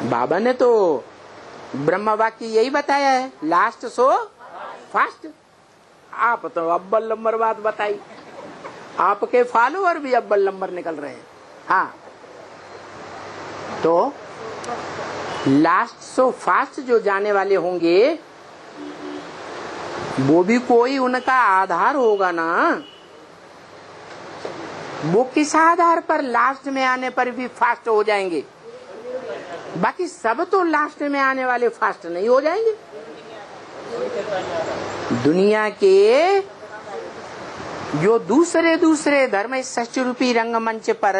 बाबा ने तो ब्रह्म वाक्य यही बताया है, लास्ट सो फास्ट। आप तो अव्वल नंबर बात बताई, आपके फॉलोअर भी अव्वल नंबर निकल रहे हैं। हाँ, तो लास्ट सो फास्ट जो जाने वाले होंगे वो भी कोई उनका आधार होगा ना। वो किस आधार पर लास्ट में आने पर भी फास्ट हो जाएंगे? बाकी सब तो लास्ट में आने वाले फास्ट नहीं हो जाएंगे। दुनिया के जो दूसरे दूसरे धर्म सच्च रूपी रंगमंच पर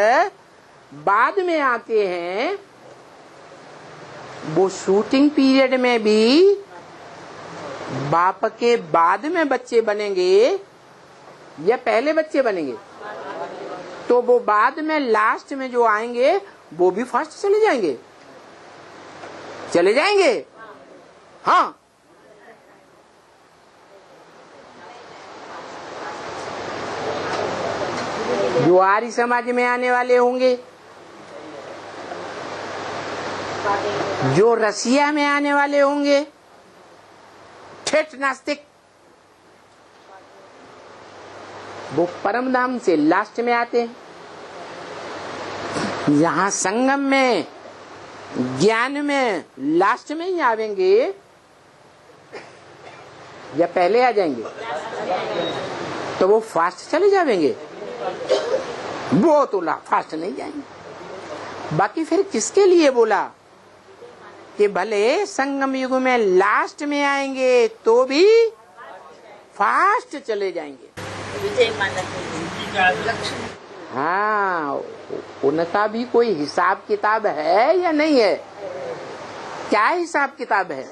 बाद में आते हैं, वो शूटिंग पीरियड में भी बाप के बाद में बच्चे बनेंगे या पहले बच्चे बनेंगे? तो वो बाद में लास्ट में जो आएंगे वो भी फास्ट चले जाएंगे, चले जाएंगे। हाँ, जो आर्य समाज में आने वाले होंगे, जो रसिया में आने वाले होंगे, ठेठ नास्तिक, वो परम धाम से लास्ट में आते हैं। यहाँ संगम में ज्ञान में लास्ट में ही आवेंगे या पहले आ जाएंगे? तो वो फास्ट चले जाएंगे, वो तो फास्ट नहीं जाएंगे। बाकी फिर किसके लिए बोला कि भले संगम युग में लास्ट में आएंगे तो भी फास्ट चले जाएंगे। हाँ, उनका भी कोई हिसाब किताब है या नहीं है? क्या हिसाब किताब है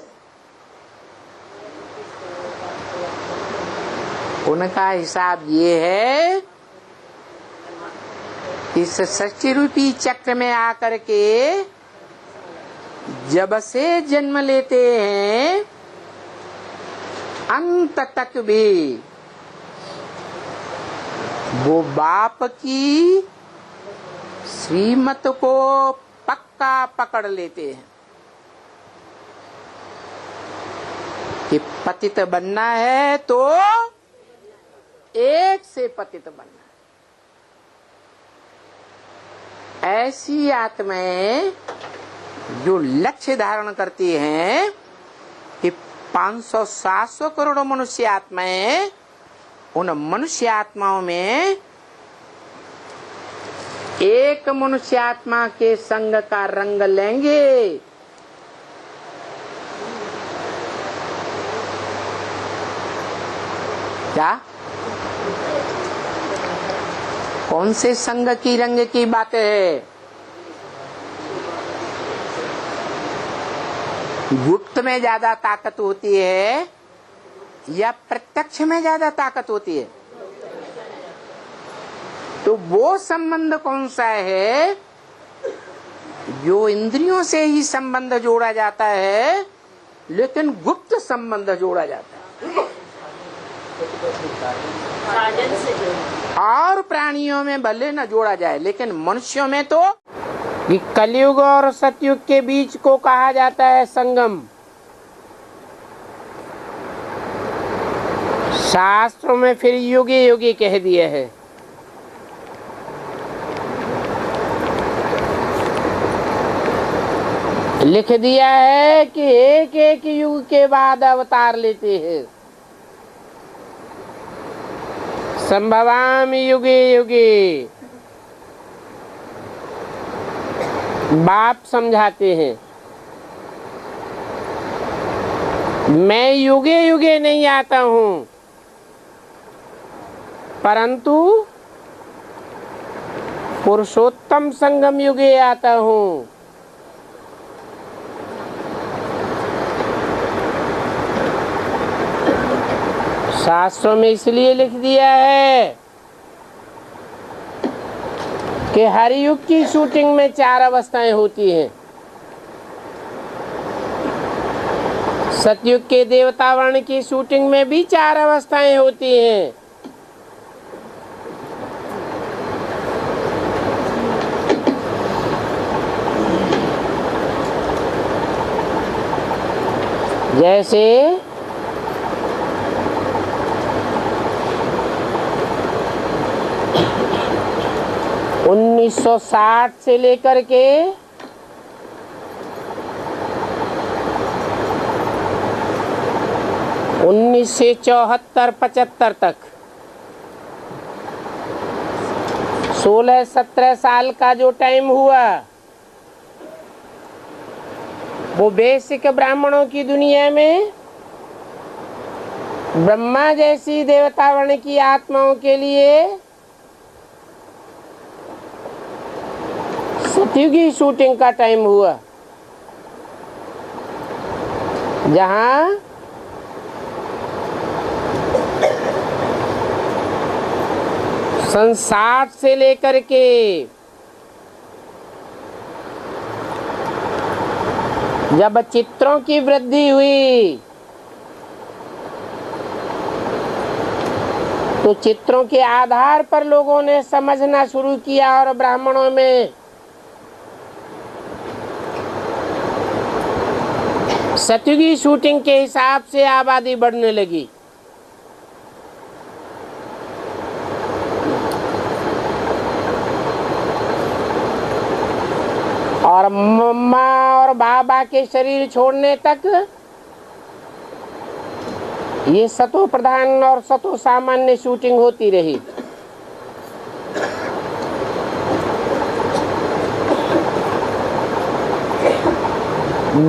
उनका? हिसाब ये है, इस सच्ची रूपी चक्र में आकर के जब से जन्म लेते हैं अंत तक भी वो बाप की श्रीमत को पक्का पकड़ लेते हैं कि पतित बनना है तो एक से पतित बनना है। ऐसी आत्माएं जो लक्ष्य धारण करती हैं कि 500-700 करोड़ मनुष्य आत्माएं, उन मनुष्य आत्माओं में एक मनुष्य आत्मा के संग का रंग लेंगे। क्या? कौन से संग की रंग की बात है? गुप्त में ज्यादा ताकत होती है या प्रत्यक्ष में ज्यादा ताकत होती है? तो वो संबंध कौन सा है जो इंद्रियों से ही संबंध जोड़ा जाता है लेकिन गुप्त संबंध जोड़ा जाता है? और प्राणियों में भले न जोड़ा जाए लेकिन मनुष्यों में तो कि कलयुग और सतयुग के बीच को कहा जाता है संगम। शास्त्रों में फिर युगे युगे कह दिए है। लिख दिया है कि एक एक युग के बाद अवतार लेते हैं। संभवामि युगे युगे बाप समझाते हैं। मैं युगे युगे नहीं आता हूँ परंतु पुरुषोत्तम संगम युगे आता हूँ। शास्त्रों में इसलिए लिख दिया है कि हर युग की शूटिंग में 4 अवस्थाएं होती हैं। सतयुग के देवता वर्ण की शूटिंग में भी 4 अवस्थाएं होती हैं। जैसे 1960 से लेकर के 1974-75 तक 16-17 साल का जो टाइम हुआ, वो बेसिक ब्राह्मणों की दुनिया में ब्रह्मा जैसी देवता वर्ण की आत्माओं के लिए सतयुगी शूटिंग का टाइम हुआ, जहां सन 60 से लेकर के 'जब चित्रों की वृद्धि हुई तो चित्रों के आधार पर लोगों ने समझना शुरू किया और ब्राह्मणों में सतयुगी शूटिंग के हिसाब से आबादी बढ़ने लगी। और मम्मा और बाबा के शरीर छोड़ने तक ये सतो प्रधान और सतो सामान्य शूटिंग होती रही।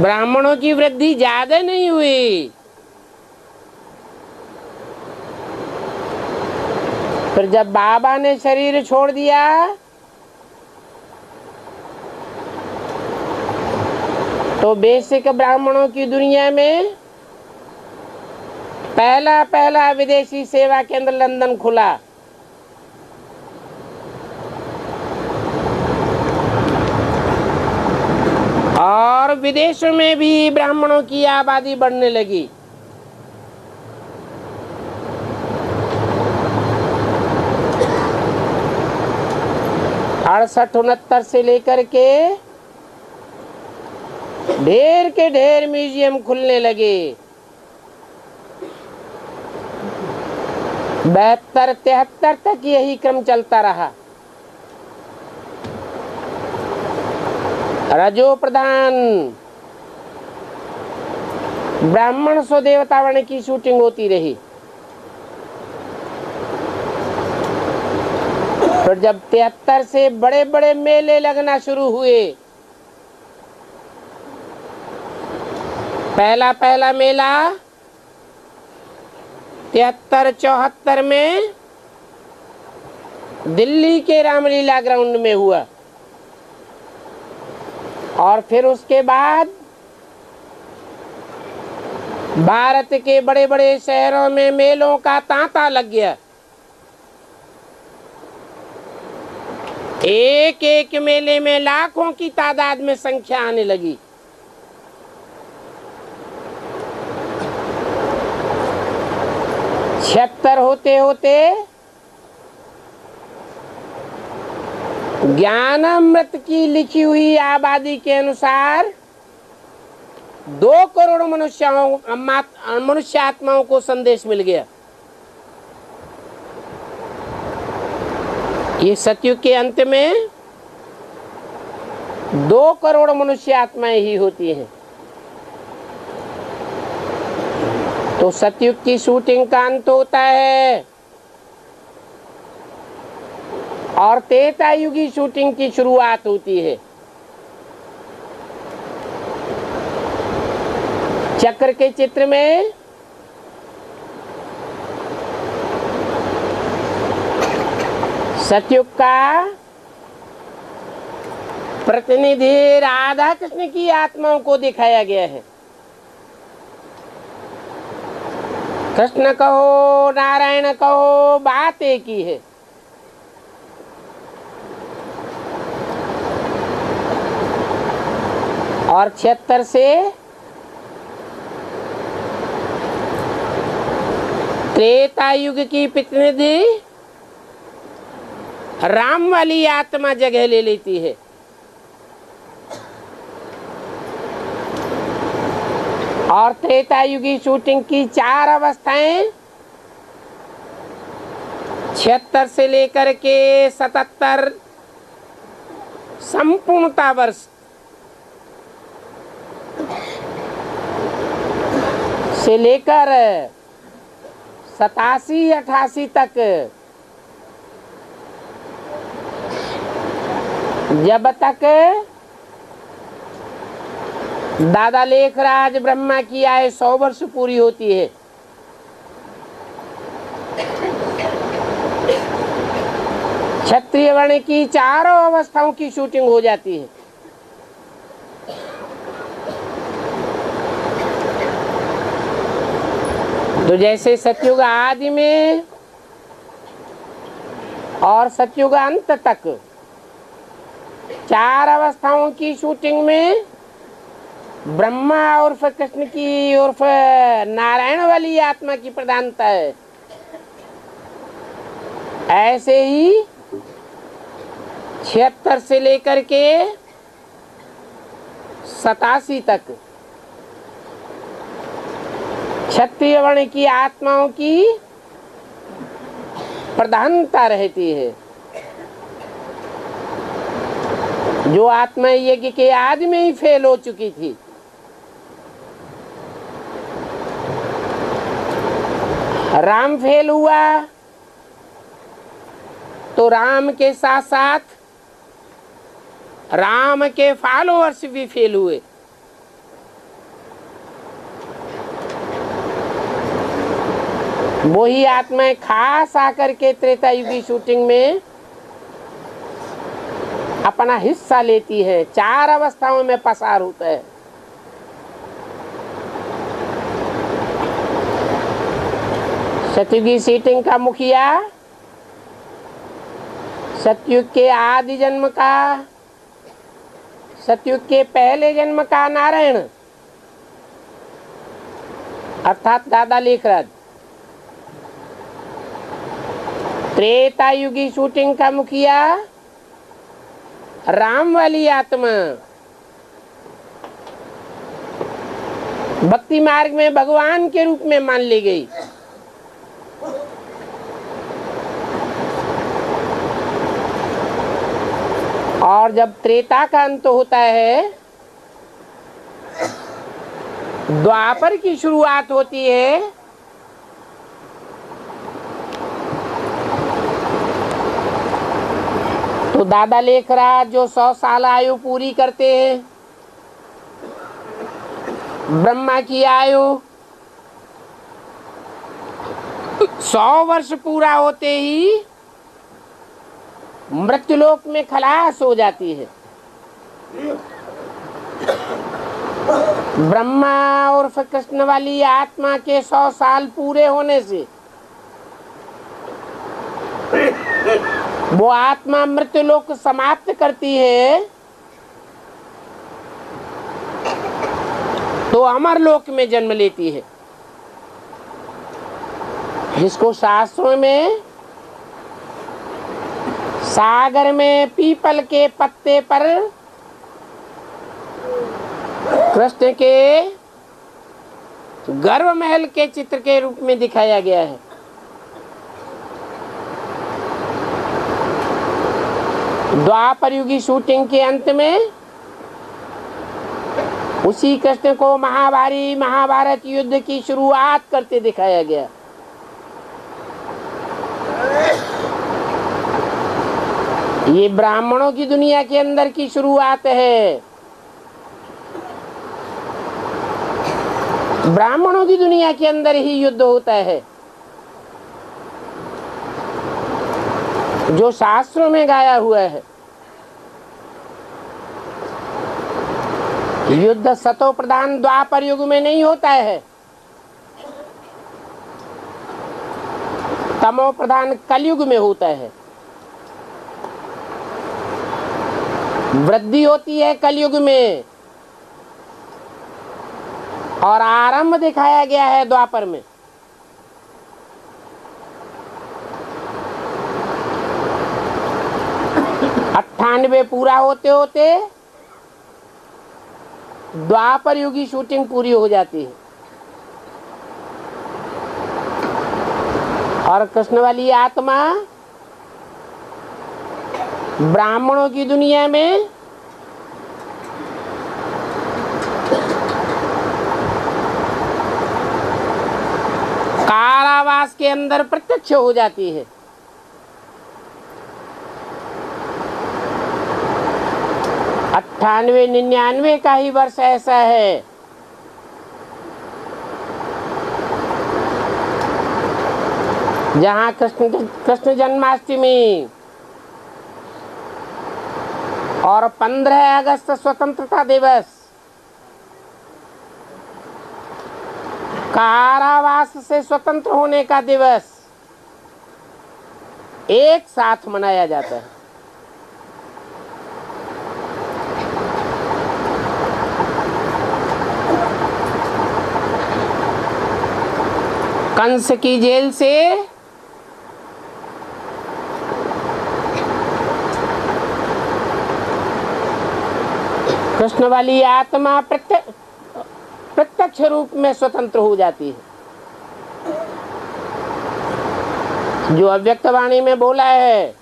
ब्राह्मणों की वृद्धि ज्यादा नहीं हुई। फिर जब बाबा ने शरीर छोड़ दिया तो बेसिक ब्राह्मणों की दुनिया में पहला विदेशी सेवा केंद्र लंदन खुला। और विदेशों में भी ब्राह्मणों की आबादी बढ़ने लगी। अड़सठ 69 से लेकर के ढेर के ढेर म्यूजियम खुलने लगे। 72-73 तक यही क्रम चलता रहा। रजो प्रधान ब्राह्मण सो देवता वर्ण की शूटिंग होती रही। फिर जब 73 से बड़े बड़े मेले लगना शुरू हुए, पहला मेला 73-74 में दिल्ली के रामलीला ग्राउंड में हुआ। और फिर उसके बाद भारत के बड़े बड़े शहरों में मेलों का तांता लग गया। एक एक मेले में लाखों की तादाद में संख्या आने लगी। छिहत्तर होते होते ज्ञानामृत की लिखी हुई आबादी के अनुसार 2 करोड़ मनुष्य आत्माओं को संदेश मिल गया। ये सतयुग के अंत में 2 करोड़ मनुष्य आत्माएं ही होती हैं। तो सतयुग की शूटिंग का अंत होता है और त्रेतायुगी शूटिंग की शुरुआत होती है। चक्र के चित्र में सतयुग का प्रतिनिधि राधा कृष्ण की आत्माओं को दिखाया गया है। कृष्ण कहो नारायण कहो, बात एक ही है। और 76 से त्रेता युग की प्रतिनिधि राम वाली आत्मा जगह ले लेती है। और त्रेता युगी शूटिंग की 4 अवस्थाएं 76 से लेकर के 77 संपूर्णता वर्ष से लेकर 87-88 तक जब तक दादा लेखराज ब्रह्मा की आयु 100 वर्ष पूरी होती है, क्षत्रिय वर्ण की 4 अवस्थाओं की शूटिंग हो जाती है। तो जैसे सतयुग आदि में और सतयुग अंत तक 4 अवस्थाओं की शूटिंग में ब्रह्मा उर्फ कृष्ण की उर्फ नारायण वाली आत्मा की प्रधानता है, ऐसे ही 76 से लेकर के 87 तक क्षत्रिय वर्ण की आत्माओं की प्रधानता रहती है। जो आत्मा यज्ञ के आदि में ही फेल हो चुकी थी, राम फेल हुआ तो राम के साथ साथ राम के फॉलोअर्स भी फेल हुए। वही आत्माएं खास आकर के त्रेता युगी शूटिंग में अपना हिस्सा लेती है, 4 अवस्थाओं में पसार होता है। सतयुगी शूटिंग का मुखिया सतयुग के आदि जन्म का, सतयुग के पहले जन्म का नारायण अर्थात दादा लेखराज। त्रेता युगी शूटिंग का मुखिया राम वाली आत्मा, भक्ति मार्ग में भगवान के रूप में मान ली गई। और जब त्रेता का अंत होता है, द्वापर की शुरुआत होती है, तो दादा लेखराज जो 100 साल आयु पूरी करते हैं, ब्रह्मा की आयु 100 वर्ष पूरा होते ही मृत्युलोक में खलास हो जाती है। ब्रह्मा और कृष्ण वाली आत्मा के 100 साल पूरे होने से वो आत्मा मृत्युलोक समाप्त करती है, तो अमरलोक में जन्म लेती है, जिसको शास्त्रों में सागर में पीपल के पत्ते पर कृष्ण के गर्भ महल के चित्र के रूप में दिखाया गया है। द्वापर युगी शूटिंग के अंत में उसी कृष्ण को महाभारत युद्ध की शुरुआत करते दिखाया गया। ये ब्राह्मणों की दुनिया के अंदर की शुरुआत है। ब्राह्मणों की दुनिया के अंदर ही युद्ध होता है, जो शास्त्रों में गाया हुआ है। युद्ध सतो प्रधान द्वापर युग में नहीं होता है, तमो प्रधान कलयुग में होता है। वृद्धि होती है कलयुग में और आरंभ दिखाया गया है द्वापर में। वे पूरा होते होते द्वापर युगी शूटिंग पूरी हो जाती है। और कृष्ण वाली आत्मा ब्राह्मणों की दुनिया में कारावास के अंदर प्रत्यक्ष हो जाती है। अट्ठानवे 99 का ही वर्ष ऐसा है जहाँ कृष्ण जन्माष्टमी और 15 अगस्त स्वतंत्रता दिवस कारावास से स्वतंत्र होने का दिवस एक साथ मनाया जाता है। कंस की जेल से कृष्ण वाली आत्मा प्रत्यक्ष रूप में स्वतंत्र हो जाती है। जो अव्यक्त वाणी में बोला है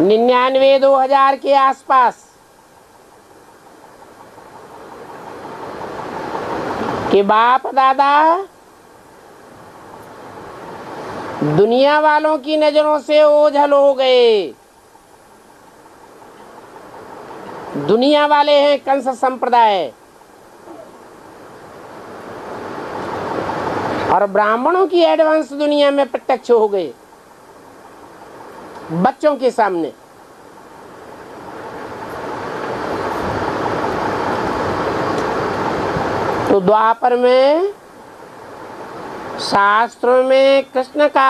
99-2000 के आसपास कि बाप दादा दुनिया वालों की नजरों से ओझल हो गए। दुनिया वाले हैं कंस संप्रदाय और ब्राह्मणों की एडवांस दुनिया में प्रत्यक्ष हो गए बच्चों के सामने। तो द्वापर में शास्त्रों में कृष्ण का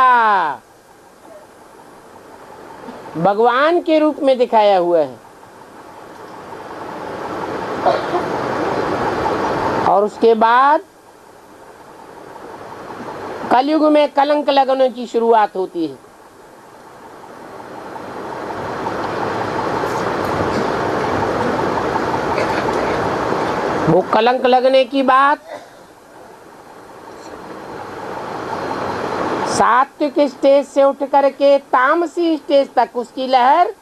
भगवान के रूप में दिखाया हुआ है और उसके बाद कलयुग में कलंक लगने की शुरुआत होती है। वो कलंक लगने की बात सात्विक स्टेज से उठ करके तामसी स्टेज तक उसकी लहर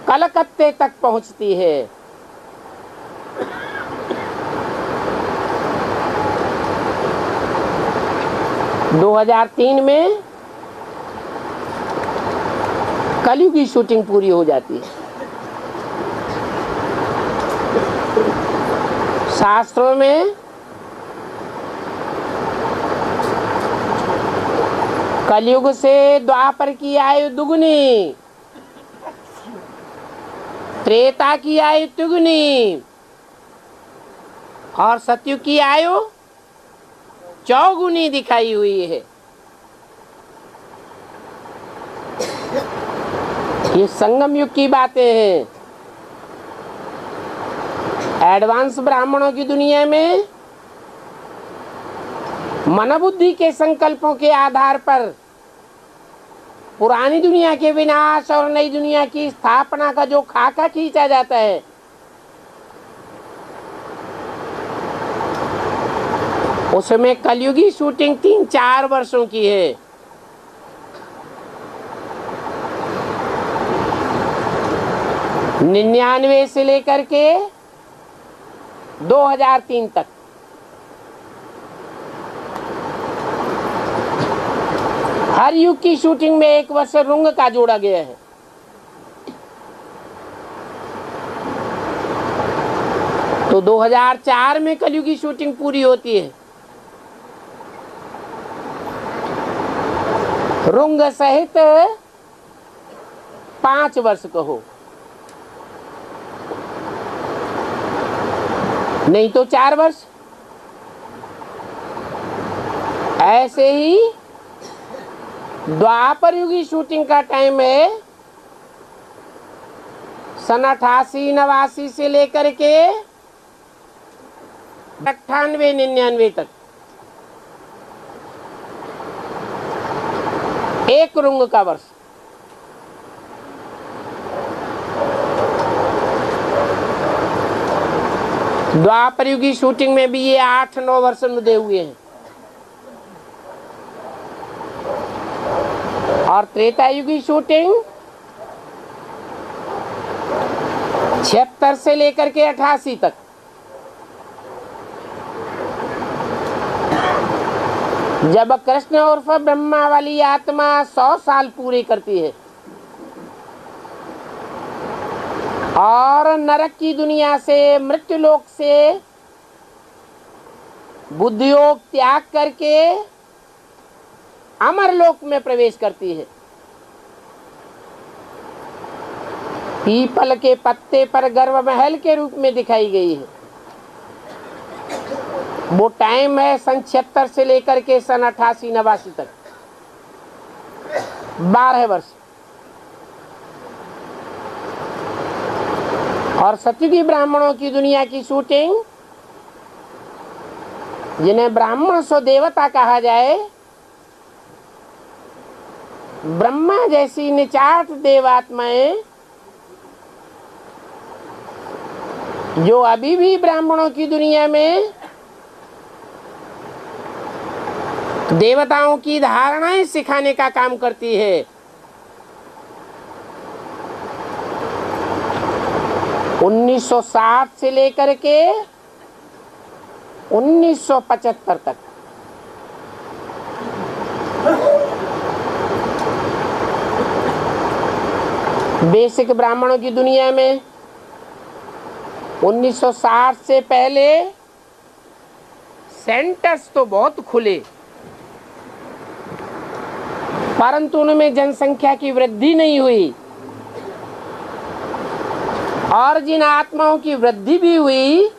कलकत्ते तक पहुंचती है। दो 2003 में कलयुग की शूटिंग पूरी हो जाती है। शास्त्रों में कलयुग से द्वापर की आयु दुगुनी, त्रेता की आयु तिगुनी और सतयुग की आयु चौगुनी दिखाई हुई है। ये संगम युग की बातें हैं। एडवांस ब्राह्मणों की दुनिया में मनोबुद्धि के संकल्पों के आधार पर पुरानी दुनिया के विनाश और नई दुनिया की स्थापना का जो खाका खींचा जाता है उसमें कलयुगी शूटिंग 3-4 वर्षों की है। निन्यानवे से लेकर के 2003 तक हर युग की शूटिंग में 1 वर्ष रुंग का जोड़ा गया है। तो 2004 में कलयुग की शूटिंग पूरी होती है। रुंग सहित 5 वर्ष कहो, नहीं तो 4 वर्ष। ऐसे ही द्वापर युग की शूटिंग का टाइम है सन 88-89 से लेकर के 98-99 तक। 1 रुंग का वर्ष। द्वापर युग की शूटिंग में भी ये 8-9 वर्ष अनुदय हुए हैं और त्रेता युग की शूटिंग 76 से लेकर के 88 तक। जब कृष्ण उर्फ ब्रह्मा वाली आत्मा 100 साल पूरे करती है और नरक की दुनिया से, मृत्यु लोक से बुद्धियोग त्याग करके अमर लोक में प्रवेश करती है, पीपल के पत्ते पर गर्भ महल के रूप में दिखाई गई है। वो टाइम है सन 76 से लेकर के सन 88-89 तक, 12 वर्ष। और सतयुगी ब्राह्मणों की दुनिया की शूटिंग, जिन्हें ब्राह्मण सो देवता कहा जाए, ब्रह्मा जैसी निचाट देवात्माएं जो अभी भी ब्राह्मणों की दुनिया में देवताओं की धारणाएं सिखाने का काम करती है। 1960 से लेकर के 1975 तक बेसिक ब्राह्मणों की दुनिया में 1960 से पहले सेंटर्स तो बहुत खुले, परंतु उनमें जनसंख्या की वृद्धि नहीं हुई और जिन आत्माओं की वृद्धि भी हुई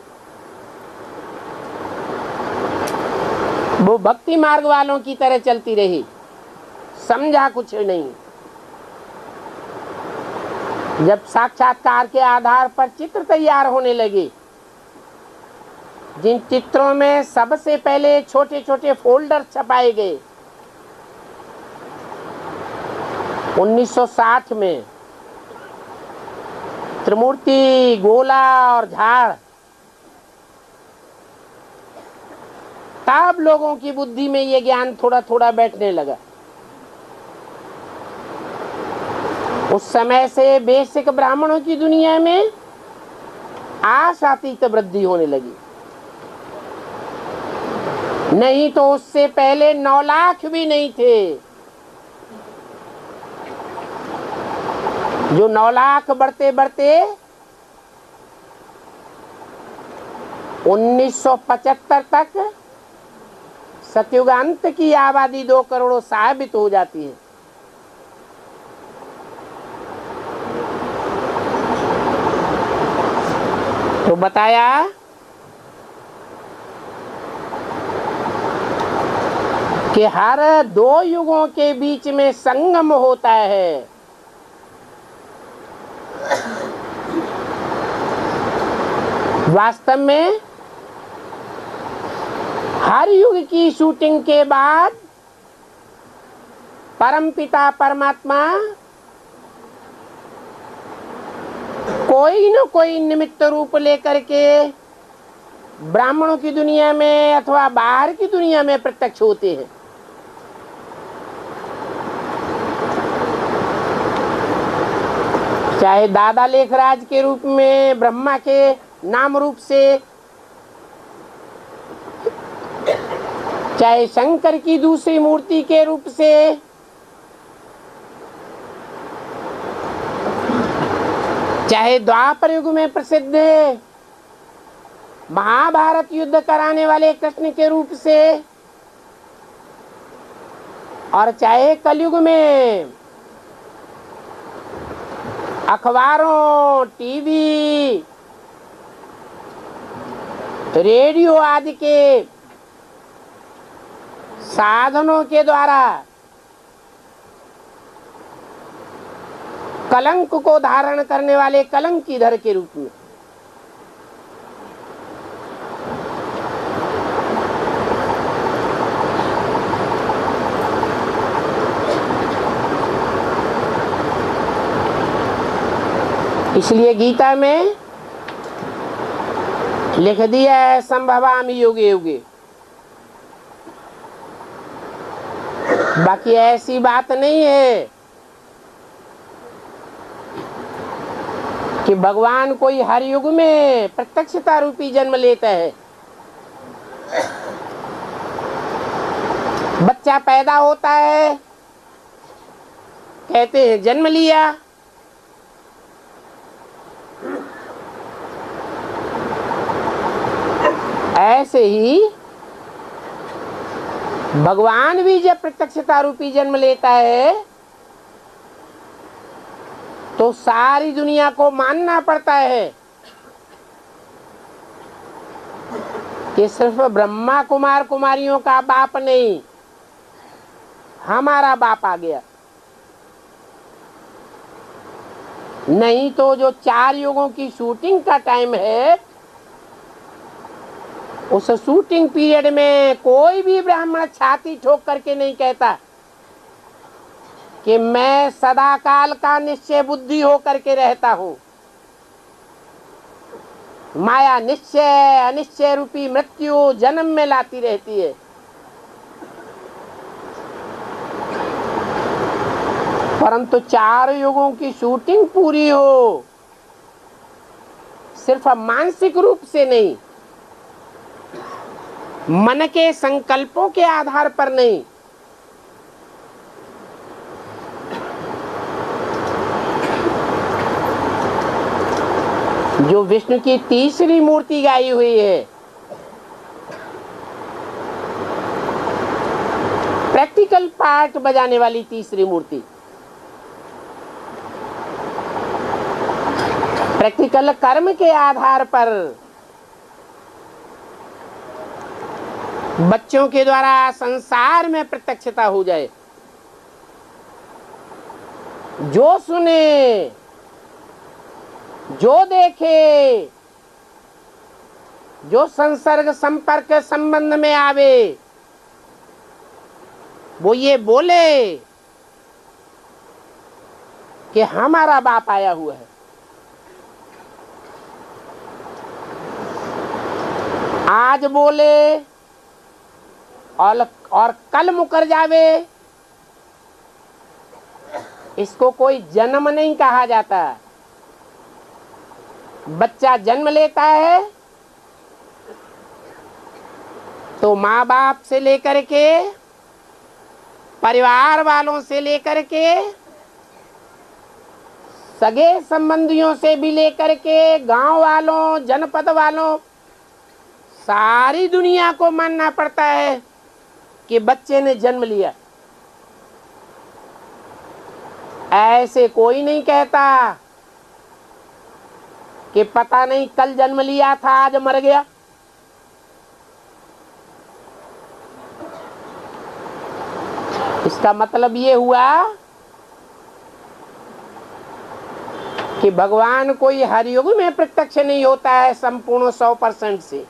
वो भक्ति मार्ग वालों की तरह चलती रही, समझा कुछ नहीं। जब साक्षात्कार के आधार पर चित्र तैयार होने लगे, जिन चित्रों में सबसे पहले छोटे छोटे फोल्डर छपाए गए 1960 में, त्रिमूर्ति, गोला और झाड़, तब लोगों की बुद्धि में ये ज्ञान थोड़ा थोड़ा बैठने लगा। उस समय से बेसिक ब्राह्मणों की दुनिया में आशातीत वृद्धि होने लगी। नहीं तो उससे पहले 9 लाख भी नहीं थे। जो 9 लाख बढ़ते बढ़ते 1975 तक सतयुगांत की आबादी 2 करोड़ साबित हो जाती है। तो बताया कि हर 2 युगों के बीच में संगम होता है। वास्तव में हर युग की शूटिंग के बाद परमपिता परमात्मा कोई न कोई निमित्त रूप लेकर के ब्राह्मणों की दुनिया में अथवा बाहर की दुनिया में प्रत्यक्ष होते हैं। चाहे दादा लेखराज के रूप में, ब्रह्मा के नाम रूप से, चाहे शंकर की दूसरी मूर्ति के रूप से, चाहे द्वापर युग में प्रसिद्ध है महाभारत युद्ध कराने वाले कृष्ण के रूप से, और चाहे कलयुग में अखबारों, टीवी, रेडियो आदि के साधनों के द्वारा कलंक को धारण करने वाले कलंकीधर के रूप में। इसलिए गीता में लिख दिया है संभवामि युगे युगे। बाकी ऐसी बात नहीं है कि भगवान कोई हर युग में प्रत्यक्षता रूपी जन्म लेता है। बच्चा पैदा होता है, कहते हैं जन्म लिया। ऐसे ही भगवान भी जब प्रत्यक्षता रूपी जन्म लेता है तो सारी दुनिया को मानना पड़ता है कि सिर्फ ब्रह्मा कुमार कुमारियों का बाप नहीं, हमारा बाप आ गया। नहीं तो जो 4 युगों की शूटिंग का टाइम है, उस शूटिंग पीरियड में कोई भी ब्राह्मण छाती ठोक करके नहीं कहता कि मैं सदा काल का निश्चय बुद्धि हो करके रहता हूं। माया निश्चय अनिश्चय रूपी मृत्यु जन्म में लाती रहती है। परंतु 4 युगों की शूटिंग पूरी हो, सिर्फ मानसिक रूप से नहीं, मन के संकल्पों के आधार पर नहीं, जो विष्णु की तीसरी मूर्ति गाई हुई है, प्रैक्टिकल पार्ट बजाने वाली तीसरी मूर्ति, प्रैक्टिकल कर्म के आधार पर बच्चों के द्वारा संसार में प्रत्यक्षता हो जाए। जो सुने, जो देखे, जो संसर्ग संपर्क संबंध में आवे, वो ये बोले कि हमारा बाप आया हुआ है। आज बोले और कल मुकर जावे, इसको कोई जन्म नहीं कहा जाता। बच्चा जन्म लेता है तो माँ बाप से लेकर के, परिवार वालों से लेकर के, सगे संबंधियों से भी लेकर के, गांव वालों, जनपद वालों, सारी दुनिया को मानना पड़ता है कि बच्चे ने जन्म लिया। ऐसे कोई नहीं कहता कि पता नहीं कल जन्म लिया था, आज मर गया। इसका मतलब ये हुआ कि भगवान कोई हर युग में प्रत्यक्ष नहीं होता है संपूर्ण 100% से।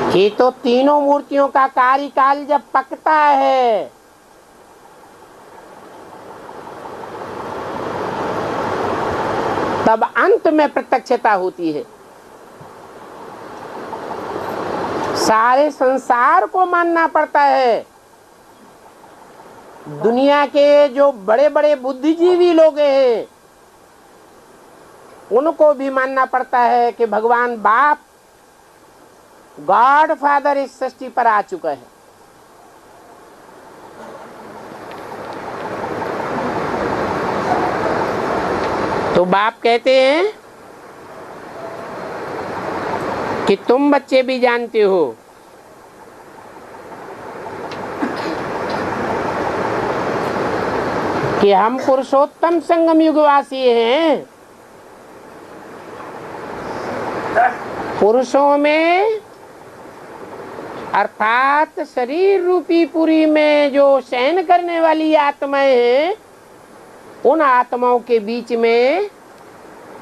ये तो तीनों मूर्तियों का कार्यकाल जब पकता है तब अंत में प्रत्यक्षता होती है। सारे संसार को मानना पड़ता है। दुनिया के जो बड़े बड़े बुद्धिजीवी लोग हैं उनको भी मानना पड़ता है कि भगवान बाप, गॉड फादर इस सृष्टि पर आ चुका है। तो बाप कहते हैं कि तुम बच्चे भी जानते हो कि हम पुरुषोत्तम संगम युगवासी हैं। पुरुषों में अर्थात शरीर रूपी पुरी में जो शयन करने वाली आत्माएं हैं, उन आत्माओं के बीच में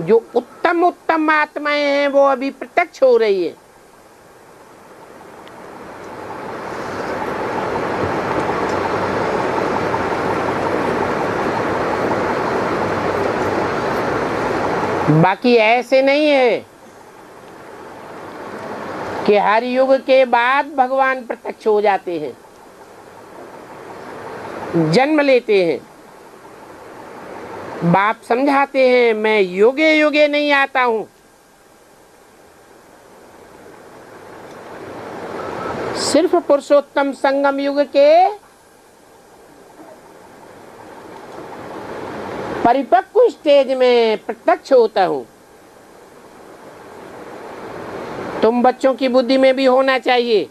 जो उत्तम उत्तम आत्माएं हैं वो अभी प्रत्यक्ष हो रही है। बाकी ऐसे नहीं है कि हर युग के बाद भगवान प्रत्यक्ष हो जाते हैं, जन्म लेते हैं। बाप समझाते हैं मैं युगे युगे नहीं आता हूं, सिर्फ पुरुषोत्तम संगम युग के परिपक्व स्टेज में प्रत्यक्ष होता हूं। तुम बच्चों की बुद्धि में भी होना चाहिए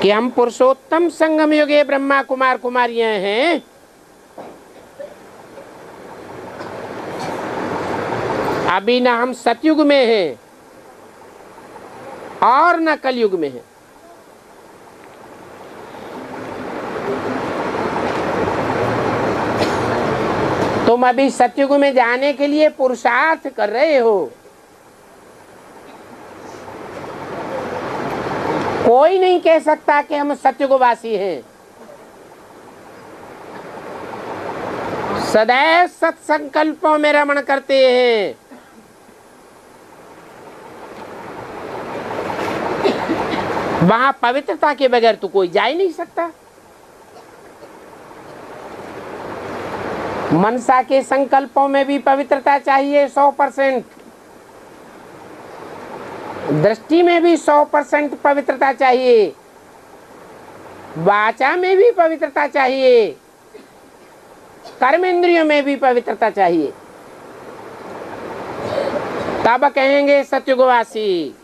कि हम पुरुषोत्तम संगम युगे ब्रह्मा कुमार कुमारियां हैं। अभी ना हम सतयुग में हैं और न कलयुग में है। तुम अभी सतयुग में जाने के लिए पुरुषार्थ कर रहे हो। कोई नहीं कह सकता कि हम सतयुगवासी हैं। सदैव सत्संकल्पों में रमण करते हैं। वहां पवित्रता के बगैर तो कोई जा ही नहीं सकता। मनसा के संकल्पों में भी पवित्रता चाहिए 100%, दृष्टि में भी 100% पवित्रता चाहिए, वाचा में भी पवित्रता चाहिए, कर्मेंद्रियों में भी पवित्रता चाहिए। तब कहेंगे सतयुगवासी।